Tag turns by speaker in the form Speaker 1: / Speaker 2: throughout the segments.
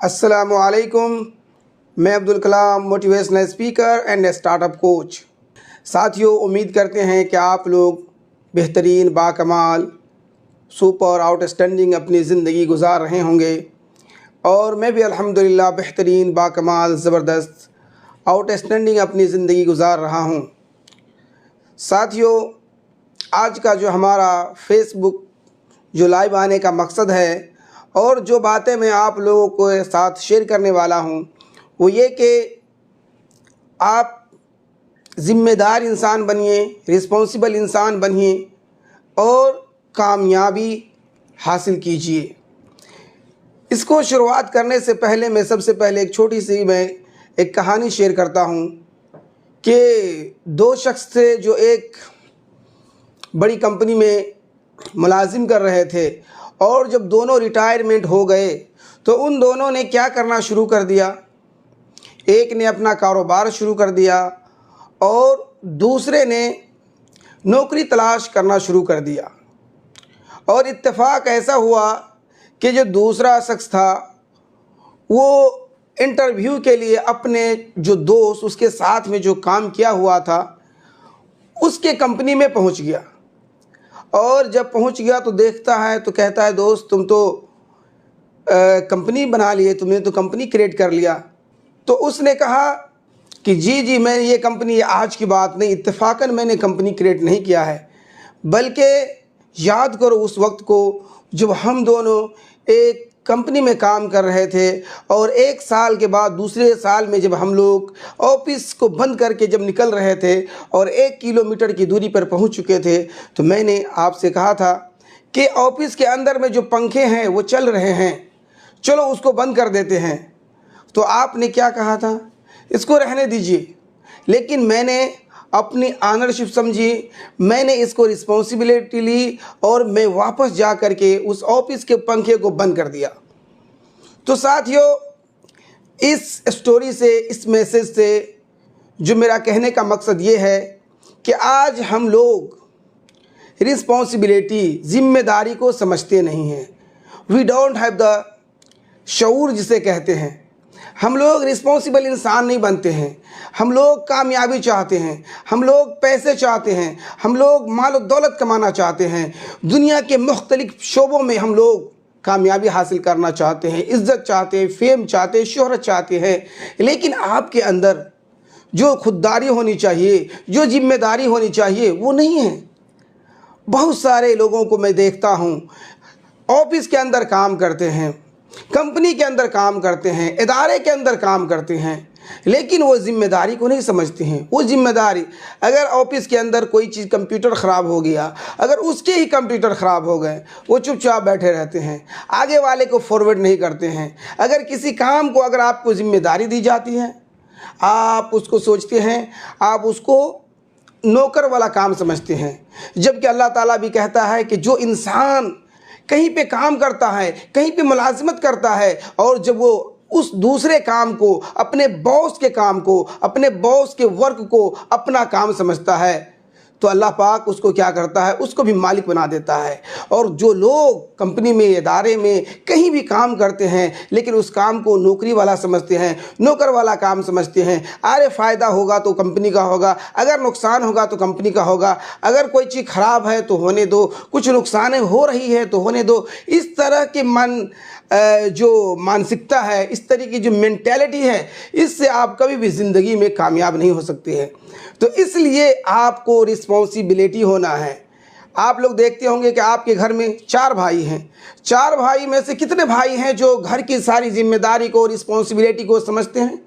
Speaker 1: अस्सलामुअलैकुम। मैं Abdul Kalam, motivational speaker and startup coach. साथियों, उम्मीद करते हैं कि आप लोग बेहतरीन, बाकमाल, सुपर आउटस्टैंडिंग अपनी ज़िंदगी गुजार रहे होंगे और मैं भी अल्हम्दुलिल्लाह बेहतरीन, बाकमाल, ज़बरदस्त, आउटस्टैंडिंग अपनी ज़िंदगी गुजार रहा हूँ। साथियों, आज का जो हमारा फेसबुक जो लाइव आने का मकसद है और जो बातें मैं आप लोगों के साथ शेयर करने वाला हूँ वो ये कि आप ज़िम्मेदार इंसान बनिए, रिस्पॉन्सिबल इंसान बनिए और कामयाबी हासिल कीजिए। इसको शुरुआत करने से पहले मैं सबसे पहले एक छोटी सी एक कहानी शेयर करता हूँ कि दो शख्स थे जो एक बड़ी कंपनी में मुलाजिम कर रहे थे और जब दोनों रिटायरमेंट हो गए तो उन दोनों ने क्या करना शुरू कर दिया। एक ने अपना कारोबार शुरू कर दिया और दूसरे ने नौकरी तलाश करना शुरू कर दिया। और इत्तेफाक ऐसा हुआ कि जो दूसरा शख्स था वो इंटरव्यू के लिए अपने जो दोस्त उसके साथ में जो काम किया हुआ था उसके कंपनी में पहुंच गया। और जब पहुंच गया तो देखता है तो कहता है, दोस्त तुम तो कंपनी बना लिए, तुमने तो कंपनी क्रिएट कर लिया। तो उसने कहा कि जी मैंने ये कंपनी, आज की बात नहीं, इत्तेफाकन मैंने कंपनी क्रिएट नहीं किया है, बल्कि याद करो उस वक्त को जब हम दोनों एक कंपनी में काम कर रहे थे और एक साल के बाद दूसरे साल में जब हम लोग ऑफिस को बंद करके जब निकल रहे थे और 1 किलोमीटर की दूरी पर पहुंच चुके थे तो मैंने आपसे कहा था कि ऑफिस के अंदर में जो पंखे हैं वो चल रहे हैं, चलो उसको बंद कर देते हैं। तो आपने क्या कहा था, इसको रहने दीजिए। लेकिन मैंने अपनी ऑनरशिप समझी, मैंने इसको रिस्पॉन्सिबिलिटी ली और मैं वापस जा कर के उस ऑफिस के पंखे को बंद कर दिया। तो साथियों, इस स्टोरी से, इस मैसेज से जो मेरा कहने का मकसद ये है कि आज हम लोग रिस्पॉन्सिबिलिटी, जिम्मेदारी को समझते नहीं हैं। वी डोंट हैव द शऊर जिसे कहते हैं। हम लोग रिस्पॉन्सिबल इंसान नहीं बनते हैं। हम लोग कामयाबी चाहते हैं, हम लोग पैसे चाहते हैं, हम लोग माल और दौलत कमाना चाहते हैं, दुनिया के मुख्तलिफ शोबों में हम लोग कामयाबी हासिल करना चाहते हैं, इज़्ज़त चाहते हैं, फेम चाहते हैं, शोहरत चाहते हैं। लेकिन आपके अंदर जो खुददारी होनी चाहिए, जो जिम्मेदारी होनी चाहिए, वो नहीं है। बहुत सारे लोगों को मैं देखता हूँ, ऑफिस के अंदर काम करते हैं, कंपनी के अंदर काम करते हैं, इदारे के अंदर काम करते हैं, लेकिन वो जिम्मेदारी को नहीं समझते हैं। वो जिम्मेदारी, अगर ऑफिस के अंदर कोई चीज़, कंप्यूटर ख़राब हो गया, अगर उसके ही कंप्यूटर ख़राब हो गए, वो चुपचाप बैठे रहते हैं, आगे वाले को फॉरवर्ड नहीं करते हैं। अगर किसी काम को अगर आपको जिम्मेदारी दी जाती है, आप उसको सोचते हैं, आप उसको नौकर वाला काम समझते हैं। जबकि अल्लाह ताला भी कहता है कि जो इंसान कहीं पे काम करता है, कहीं पे मुलाजिमत करता है और जब वो उस दूसरे काम को, अपने बॉस के काम को, अपने बॉस के वर्क को अपना काम समझता है तो अल्लाह पाक उसको क्या करता है, उसको भी मालिक बना देता है। और जो लोग कंपनी में, इदारे में कहीं भी काम करते हैं लेकिन उस काम को नौकरी वाला समझते हैं, नौकर वाला काम समझते हैं, अरे फ़ायदा होगा तो कंपनी का होगा, अगर नुकसान होगा तो कंपनी का होगा, अगर कोई चीज़ ख़राब है तो होने दो, कुछ नुकसान हो रही है तो होने दो, इस तरह के जो मानसिकता है, इस तरह की जो मेंटेलिटी है, इससे आप कभी भी ज़िंदगी में कामयाब नहीं हो सकते हैं। तो इसलिए आपको रिस्पॉन्सिबिलिटी होना है। आप लोग देखते होंगे कि आपके घर में 4 भाई हैं। 4 भाई में से कितने भाई हैं जो घर की सारी जिम्मेदारी को, रिस्पॉन्सिबिलिटी को समझते हैं?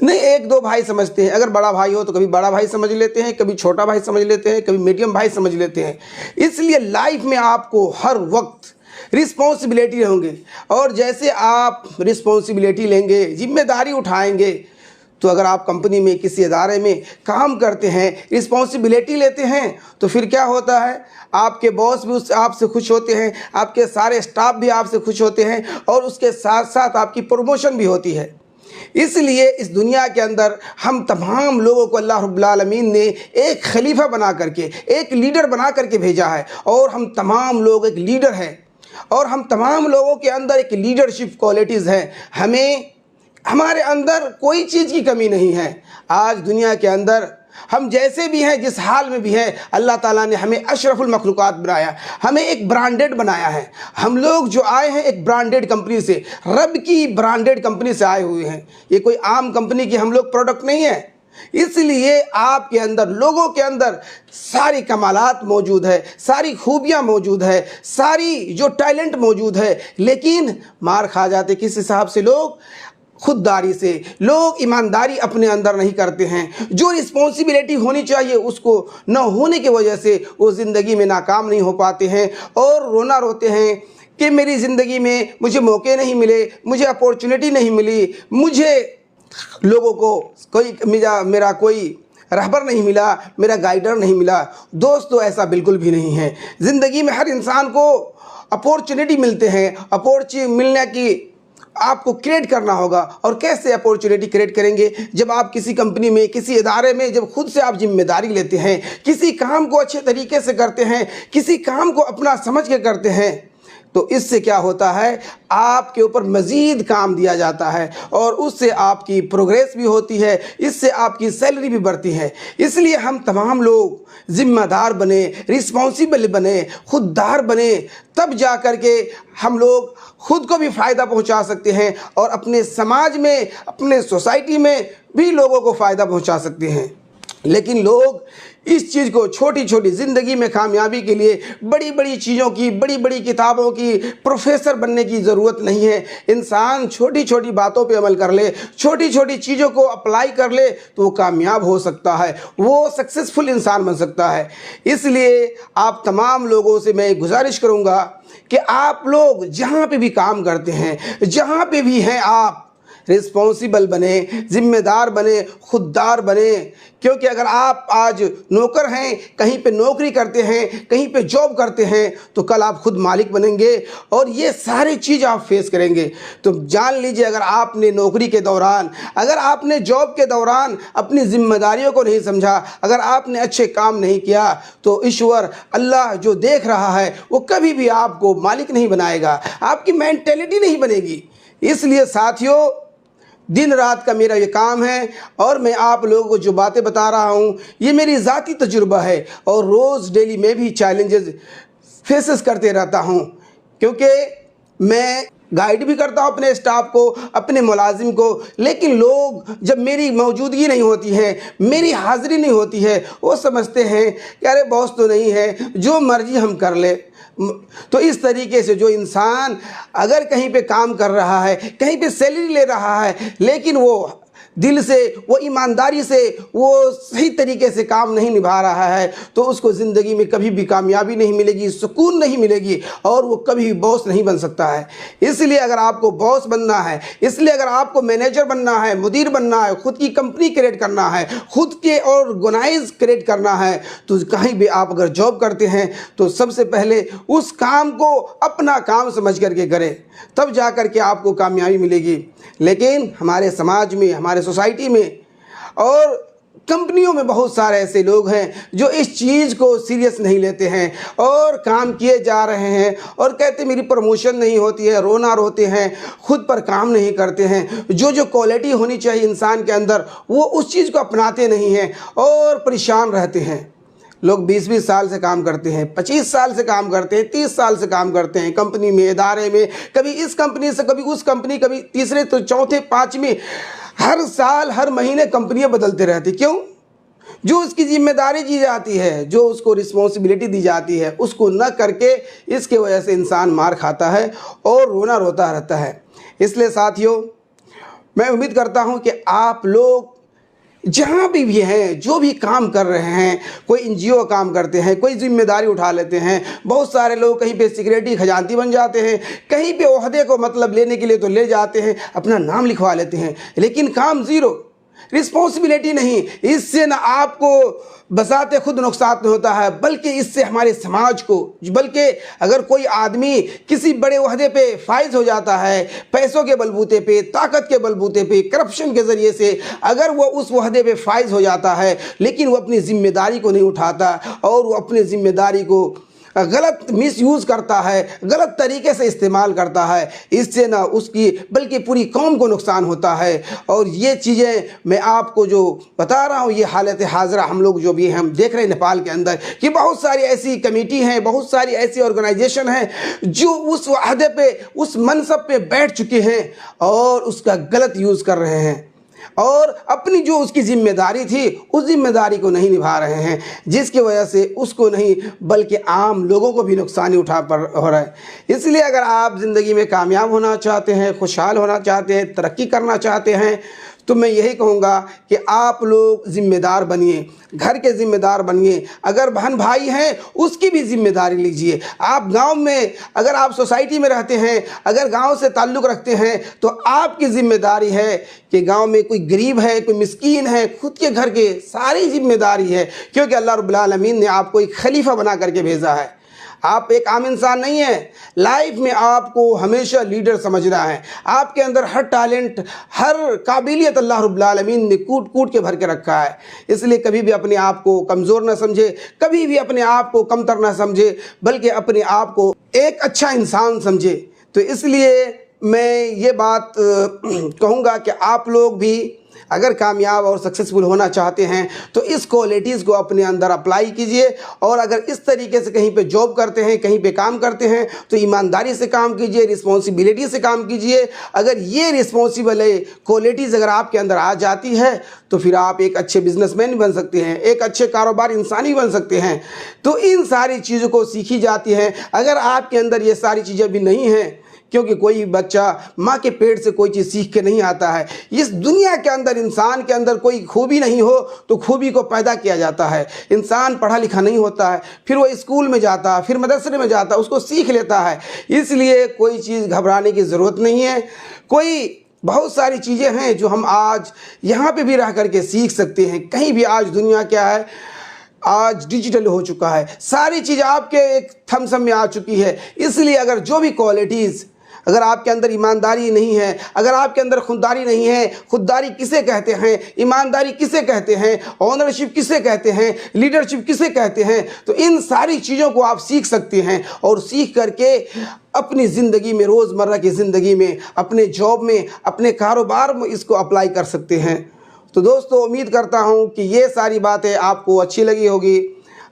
Speaker 1: नहीं, 1-2 भाई समझते हैं। अगर बड़ा भाई हो तो कभी बड़ा भाई समझ लेते हैं, कभी छोटा भाई समझ लेते हैं, कभी मीडियम भाई समझ लेते हैं। इसलिए लाइफ में आपको हर वक्त रिस्पॉन्सिबिलिटी होंगे और जैसे आप रिस्पॉन्सिबिलिटी लेंगे, जिम्मेदारी उठाएंगे, तो अगर आप कंपनी में, किसी इदारे में काम करते हैं, रिस्पॉन्सिबिलिटी लेते हैं, तो फिर क्या होता है, आपके बॉस भी उस आपसे खुश होते हैं, आपके सारे स्टाफ भी आपसे खुश होते हैं और उसके साथ साथ आपकी प्रमोशन भी होती है। इसलिए इस दुनिया के अंदर हम तमाम लोगों को अल्लाह रब्बुल आलमीन ने एक खलीफा बना करके, एक लीडर बना करके भेजा है और हम तमाम लोग एक लीडर हैं। और हम तमाम लोगों के अंदर एक लीडरशिप क्वालिटीज़ हैं। हमारे अंदर कोई चीज़ की कमी नहीं है। आज दुनिया के अंदर हम जैसे भी हैं, जिस हाल में भी हैं, अल्लाह ताला ने हमें अशरफुल मखलूक़ात बनाया, हमें एक ब्रांडेड बनाया है। हम लोग जो आए हैं एक ब्रांडेड कंपनी से, रब की ब्रांडेड कंपनी से आए हुए हैं। ये कोई आम कंपनी की हम लोग प्रोडक्ट नहीं है। इसलिए आपके अंदर, लोगों के अंदर सारी कमालात मौजूद है, सारी खूबियाँ मौजूद है, सारी जो टैलेंट मौजूद है, लेकिन मार खा जाते किस हिसाब से? लोग खुददारी से, लोग ईमानदारी अपने अंदर नहीं करते हैं। जो रिस्पॉन्सिबिलिटी होनी चाहिए उसको न होने की वजह से वो ज़िंदगी में नाकाम नहीं हो पाते हैं और रोना रोते हैं कि मेरी ज़िंदगी में मुझे मौके नहीं मिले, मुझे अपॉर्चुनिटी नहीं मिली, मुझे लोगों को मेरा कोई रहबर नहीं मिला, मेरा गाइडर नहीं मिला। दोस्तों, ऐसा बिल्कुल भी नहीं है। ज़िंदगी में हर इंसान को अपॉर्चुनिटी मिलते हैं। अपॉर्चुनिटी मिलने की आपको क्रिएट करना होगा। और कैसे अपॉर्चुनिटी क्रिएट करेंगे? जब आप किसी कंपनी में, किसी इदारे में, जब खुद से आप जिम्मेदारी लेते हैं, किसी काम को अच्छे तरीके से करते हैं, किसी काम को अपना समझ के करते हैं, तो इससे क्या होता है? आपके ऊपर मज़ीद काम दिया जाता है और उससे आपकी प्रोग्रेस भी होती है, इससे आपकी सैलरी भी बढ़ती है। इसलिए हम तमाम लोग ज़िम्मेदार बने, रिस्पॉन्सिबल बने, खुददार बने, तब जा कर के हम लोग खुद को भी फ़ायदा पहुंचा सकते हैं और अपने समाज में, अपने सोसाइटी में भी लोगों को फ़ायदा पहुंचा सकते हैं। लेकिन लोग इस चीज़ को, छोटी छोटी ज़िंदगी में कामयाबी के लिए बड़ी बड़ी चीज़ों की, बड़ी बड़ी किताबों की, प्रोफेसर बनने की ज़रूरत नहीं है। इंसान छोटी छोटी बातों पे अमल कर ले, छोटी छोटी चीज़ों को अप्लाई कर ले तो वो कामयाब हो सकता है, वो सक्सेसफुल इंसान बन सकता है। इसलिए आप तमाम लोगों से मैं गुजारिश करूँगा कि आप लोग जहाँ पे भी काम करते हैं, जहाँ पे भी हैं, आप रिस्पॉन्सिबल बने, जिम्मेदार बने, खुददार बने। क्योंकि अगर आप आज नौकर हैं, कहीं पे नौकरी करते हैं, कहीं पे जॉब करते हैं, तो कल आप खुद मालिक बनेंगे और ये सारी चीज़ आप फेस करेंगे। तो जान लीजिए, अगर आपने नौकरी के दौरान, अगर आपने जॉब के दौरान अपनी जिम्मेदारियों को नहीं समझा, अगर आपने अच्छे काम नहीं किया, तो ईश्वर, अल्लाह जो देख रहा है, वो कभी भी आपको मालिक नहीं बनाएगा, आपकी मेंटेलिटी नहीं बनेगी। इसलिए साथियों, दिन रात का मेरा ये काम है और मैं आप लोगों को जो बातें बता रहा हूँ ये मेरी ज़ाती तजुर्बा है और रोज़ डेली में भी चैलेंजेस फेसेस करते रहता हूँ, क्योंकि मैं गाइड भी करता हूँ अपने स्टाफ को, अपने मुलाजिम को। लेकिन लोग, जब मेरी मौजूदगी नहीं होती है, मेरी हाज़िरी नहीं होती है, वो समझते हैं कि अरे बॉस तो नहीं है, जो मर्जी हम कर ले। तो इस तरीके से जो इंसान अगर कहीं पे काम कर रहा है, कहीं पे सैलरी ले रहा है, लेकिन वो दिल से, वो ईमानदारी से, वो सही तरीके से काम नहीं निभा रहा है, तो उसको ज़िंदगी में कभी भी कामयाबी नहीं मिलेगी, सुकून नहीं मिलेगी और वो कभी भी बॉस नहीं बन सकता है। इसलिए अगर आपको बॉस बनना है, इसलिए अगर आपको मैनेजर बनना है, मुदीर बनना है, खुद की कंपनी क्रिएट करना है, खुद के ऑर्गेनाइज क्रिएट करना है, तो कहीं भी आप अगर जॉब करते हैं तो सबसे पहले उस काम को अपना काम समझ करके करें, तब जा कर के आपको कामयाबी मिलेगी। लेकिन हमारे समाज में, हमारे सोसाइटी में और कंपनियों में बहुत सारे ऐसे लोग हैं जो इस चीज़ को सीरियस नहीं लेते हैं और काम किए जा रहे हैं और कहते मेरी प्रमोशन नहीं होती है, रोना रोते हैं, खुद पर काम नहीं करते हैं। जो क्वालिटी होनी चाहिए इंसान के अंदर, वो उस चीज़ को अपनाते नहीं हैं और परेशान रहते हैं। लोग 20-20 साल से काम करते हैं, 25 साल से काम करते हैं, 30 साल से काम करते हैं कंपनी में, इदारे में, कभी इस कंपनी से, कभी उस कंपनी, कभी तीसरे तो चौथे पाँचवीं, हर साल हर महीने कंपनियां बदलते रहती। क्यों? जो उसकी जिम्मेदारी दी जाती है, जो उसको रिस्पॉन्सिबिलिटी दी जाती है, उसको न करके इसके वजह से इंसान मार खाता है और रोना रोता रहता है। इसलिए साथियों, मैं उम्मीद करता हूं कि आप लोग जहाँ भी हैं, जो भी काम कर रहे हैं, कोई एनजीओ काम करते हैं, कोई जिम्मेदारी उठा लेते हैं, बहुत सारे लोग कहीं पे सिक्योरिटी खजानती बन जाते हैं, कहीं पे ओहदे को मतलब लेने के लिए तो ले जाते हैं, अपना नाम लिखवा लेते हैं, लेकिन काम ज़ीरो, रिस्पॉन्सिबिलिटी नहीं। इससे न आपको बसाते खुद नुकसान होता है, बल्कि इससे हमारे समाज को, बल्कि अगर कोई आदमी किसी बड़े ओहदे पे फाइज हो जाता है, पैसों के बलबूते पे, ताकत के बलबूते पे, करप्शन के ज़रिए से अगर वो उस ओहदे पे फाइज हो जाता है, लेकिन वो अपनी ज़िम्मेदारी को नहीं उठाता और वो अपनी ज़िम्मेदारी को गलत मिसयूज़ करता है, गलत तरीके से इस्तेमाल करता है, इससे ना उसकी बल्कि पूरी कौम को नुकसान होता है। और ये चीज़ें मैं आपको जो बता रहा हूँ, ये हालत हाज़िरा हम लोग जो भी हैं हम देख रहे हैं नेपाल के अंदर कि बहुत सारी ऐसी कमेटी हैं, बहुत सारी ऐसी ऑर्गेनाइजेशन हैं जो उस वाहदे पे, उस मनसब पे बैठ चुके हैं और उसका गलत यूज़ कर रहे हैं और अपनी जो उसकी जिम्मेदारी थी उस जिम्मेदारी को नहीं निभा रहे हैं, जिसकी वजह से उसको नहीं बल्कि आम लोगों को भी नुकसान हो रहा है। इसलिए अगर आप ज़िंदगी में कामयाब होना चाहते हैं, खुशहाल होना चाहते हैं, तरक्की करना चाहते हैं, तो मैं यही कहूँगा कि आप लोग ज़िम्मेदार बनिए, घर के ज़िम्मेदार बनिए। अगर बहन भाई हैं उसकी भी ज़िम्मेदारी लीजिए। आप गांव में, अगर आप सोसाइटी में रहते हैं, अगर गांव से ताल्लुक़ रखते हैं, तो आपकी ज़िम्मेदारी है कि गांव में कोई गरीब है, कोई मिस्कीन है, खुद के घर के सारी ज़िम्मेदारी है, क्योंकि अल्लाह रब्बुल आलमीन ने आपको एक खलीफा बना करके भेजा है। आप एक आम इंसान नहीं है। लाइफ में आपको हमेशा लीडर समझना है। आपके अंदर हर टैलेंट, हर काबिलियत अल्लाह रब्बुल आलमीन ने कूट कूट के भर के रखा है। इसलिए कभी भी अपने आप को कमज़ोर ना समझे, कभी भी अपने आप को कमतर ना समझे, बल्कि अपने आप को एक अच्छा इंसान समझे। तो इसलिए मैं ये बात कहूँगा कि आप लोग भी अगर कामयाब और सक्सेसफुल होना चाहते हैं तो इस क्वालिटीज़ को अपने अंदर अप्लाई कीजिए। और अगर इस तरीके से कहीं पे जॉब करते हैं, कहीं पे काम करते हैं, तो ईमानदारी से काम कीजिए, रिस्पॉन्सिबिलिटी से काम कीजिए। अगर ये रिस्पॉन्सिबल क्वालिटीज़ अगर आपके अंदर आ जाती है तो फिर आप एक अच्छे बिजनेसमैन बन सकते हैं, एक अच्छे कारोबार इंसान ही बन सकते हैं। तो इन सारी चीज़ों को सीखी जाती हैं। अगर आपके अंदर ये सारी चीज़ें भी नहीं हैं, क्योंकि कोई बच्चा माँ के पेट से कोई चीज़ सीख के नहीं आता है। इस दुनिया के अंदर इंसान के अंदर कोई खूबी नहीं हो तो खूबी को पैदा किया जाता है। इंसान पढ़ा लिखा नहीं होता है, फिर वो स्कूल में जाता है, फिर मदरसे में जाता है, उसको सीख लेता है। इसलिए कोई चीज़ घबराने की ज़रूरत नहीं है। बहुत सारी चीज़ें हैं जो हम आज यहाँ पे भी रह करके सीख सकते हैं। कहीं भी आज दुनिया क्या है, आज डिजिटल हो चुका है, सारी चीज़ आपके एक थम्स-अप में आ चुकी है। इसलिए अगर जो भी क्वालिटीज़, अगर आपके अंदर ईमानदारी नहीं है, अगर आपके अंदर खुददारी नहीं है, खुददारी किसे कहते हैं, ईमानदारी किसे कहते हैं, ऑनरशिप किसे कहते हैं, लीडरशिप किसे कहते हैं, तो इन सारी चीज़ों को आप सीख सकते हैं और सीख करके अपनी ज़िंदगी में, रोज़मर्रा की ज़िंदगी में, अपने जॉब में, अपने कारोबार में इसको अप्लाई कर सकते हैं। तो दोस्तों, उम्मीद करता हूँ कि ये सारी बातें आपको अच्छी लगी होगी।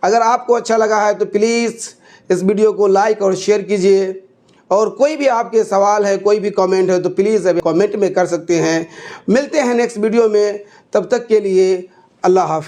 Speaker 1: अगर आपको अच्छा लगा है तो प्लीज़ इस वीडियो को लाइक और शेयर कीजिए। और कोई भी आपके सवाल है, कोई भी कमेंट है तो प्लीज़ अभी कमेंट में कर सकते हैं। मिलते हैं नेक्स्ट वीडियो में, तब तक के लिए अल्लाह हाफ़िज़।